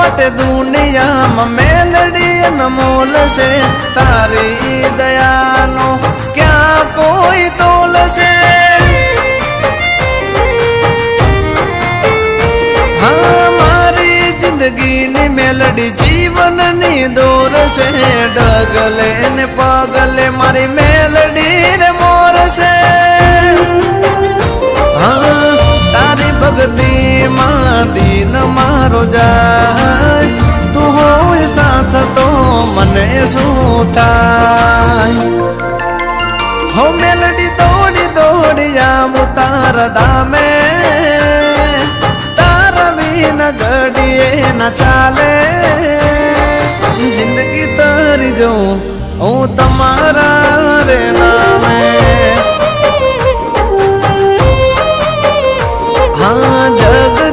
માટે દુનિયામાં મેલડી અનમોલ છે, તારી દયાનો ક્યાં કોઈ તોલ છે। હા મારી જિંદગીની મેલડી જીવનની દોર છે, ડગલે ને પગલે મારી મેલડી રે મોર છે। હા તારી ભક્તિ માં દીન મારો જાય, તું હોય સાથ તો મને શું થાય। હો મેલડી દોડી દોડી આવું તારા ધામે, તારા વિના ઘડીએ ના ચાલે। જિંદગી તારી જોઉં હું તમારા રે નામે।